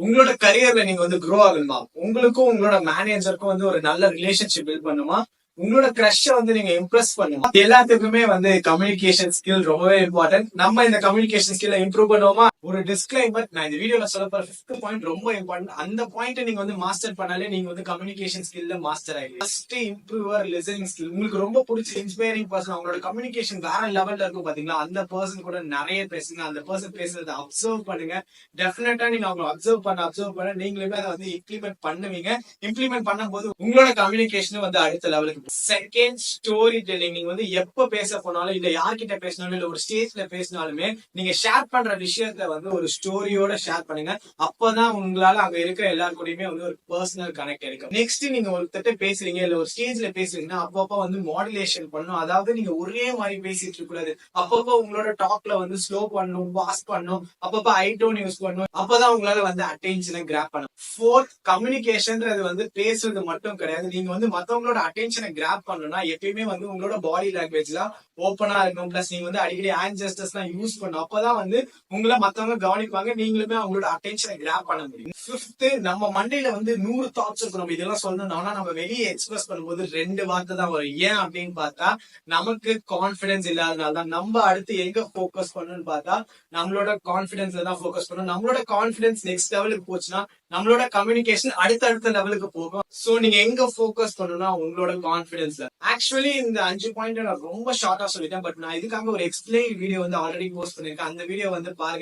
உங்களோட கரியர்ல நீங்க வந்து க்ரோ ஆகணுமா, உங்களுக்கும் உங்களோட மேனேஜருக்கும் வந்து ஒரு நல்ல ரிலேஷன்ஷிப் பில்ட் பண்ணுமா, உங்களோட கிரஷ வந்து நீங்க இம்ப்ரெஸ் பண்ணுமா, எல்லாத்துக்குமே வந்து கம்யூனிகேஷன் ஸ்கில் ரொம்பவே இம்பார்ட்டன்ட். நம்ம இந்த கம்யூனிகேஷன் ஸ்கில்ல இம்ப்ரூவ் பண்ணுவோமா? ஒரு டிஸ்க்ளைமர், நான் இந்த வீடியோல சொல்ல போற 5th பாயிண்ட் ரொம்ப இம்பார்ட்டன்ட். அந்த பாயிண்ட் நீங்க வந்து மாஸ்டர் பண்ணாலே நீங்க வந்து கம்யூனிகேஷன் ஸ்கில்ல மாஸ்டர் ஆயிடுவீங்க. First improve your listening skill. உங்களுக்கு ரொம்ப பிடிச்ச இன்ஸ்பைரிங் பர்சன், அவங்களோட கம்யூனிகேஷன் வேற லெவல்ல இருக்கும் பாத்தீங்களா, அந்த பர்சன் கூட நிறைய பேசுங்க. அந்த பர்சன் பேசுறதை அப்சர்வ் பண்ணுங்க. டெஃபினட்டா நீங்க அவங்க அப்சர்வ் பண்ண நீங்களுமே அதை வந்து இம்ப்ளிமெண்ட் பண்ணுவீங்க. இம்ப்ளிமெண்ட் பண்ணும்போது உங்களோட கம்யூனிகேஷன் வந்து அடுத்த லெவலுக்கு. Second, story telling. நீங்க வந்து எப்ப பேச போனாலும், இல்ல யார்கிட்ட பேசினாலும், இல்ல ஒரு ஸ்டேஜ்ல பேசினாலுமே நீங்க ஷேர் பண்ற விஷயத்த வந்து ஒரு ஸ்டோரியோட ஷேர் பண்ணுங்க. அப்பதான் உங்களால அங்க இருக்கிற எல்லாரு கூடயுமே வந்து ஒரு பர்சனல் கனெக்ட் இருக்கும். நெக்ஸ்ட், நீங்க ஒருத்தட்ட பேசுறீங்க, இல்ல ஒரு ஸ்டேஜ்ல பேசுறீங்கன்னா அப்பப்ப வந்து மாடுலேஷன் பண்ணணும். அதாவது நீங்க ஒரே மாதிரி பேசிட்டு இருக்க கூடாது. அப்பப்ப உங்களோட டாக்ல வந்து ஸ்லோ பண்ணணும், பாஸ் பண்ணணும், அப்பப்ப ஐடோன் யூஸ் பண்ணணும். அப்பதான் உங்களால வந்து அட்டென்ஷனை கிராப் பண்ணணும். ஃபோர்த், கம்யூனிகேஷன்ன்றது வந்து பேசுறது மட்டும் கிடையாது. நீங்க வந்து மத்தவங்களோட அட்டென்ஷனை கிராப் பண்ணணும்னா எப்பயுமே வந்து உங்களோட பாடி லாங்குவேஜ்ல ஓப்பனா இருக்கும். பிளஸ் நீங்க வந்து அடிக்கடி ஹேண்ட் ஜெஸ்டர்ஸ் எல்லாம் யூஸ் பண்ணணும். அப்பதான் வந்து உங்களை மத்தவங்க கவனிப்பாங்க, நீங்களுமே அவங்களோட அட்டென்ஷனை கிராப் பண்ண முடியும். ஃபிஃப்த், நம்ம மண்டையில வந்து 100 தாட்ஸ் இருக்கும். நம்ம இதெல்லாம் சொல்லணும்னா நம்ம வெளியே எக்ஸ்பிரஸ் பண்ணும்போது 2 வார்த்தை தான் வரும். ஏன் அப்படின்னு பார்த்தா, நமக்கு கான்பிடன்ஸ் இல்லாதனால தான். நம்ம அடுத்து எங்க போக்கஸ் பண்ணணும்னு பார்த்தா நம்மளோட கான்பிடன்ஸ்ல தான் போக்கஸ் பண்ணணும். நம்மளோட கான்பிடன்ஸ் நெக்ஸ்ட் லெவலுக்கு போச்சுன்னா நம்மளோட கம்யூனிகேஷன் அடுத்த லெவலுக்கு போகும். சோ நீங்க எங்க போக்கஸ் பண்ணணும்னா உங்களோட கான்பிடன்ஸ்ல. ஆக்சுவலி இந்த 5 பாயிண்ட் நான் ரொம்ப ஷார்ட்டா சொல்லிட்டேன். பட் நான் இதுக்காக ஒரு எக்ஸ்பிளைன் வீடியோ வந்து ஆல்ரெடி போஸ்ட் பண்ணிருக்கேன். அந்த வீடியோ வந்து பாருங்க.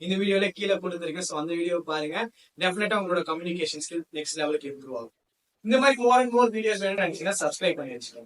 இந்த வீடியோல கீழே கொடுத்துருக்கேன். சோ அந்த வீடியோ பாருங்க. டெஃபினட்டா உங்களோட கம்யூனிகேஷன் ஸ்கில் நெக்ஸ்ட் லெவலுக்கு இம்ப்ரூவ் ஆகும். இந்த மாதிரி மோர் அண்ட் மோர் வீடியோஸ் வேணும்னு நினைச்சீங்கன்னா சப்ஸ்கிரைப் பண்ணி வச்சுக்கோங்க.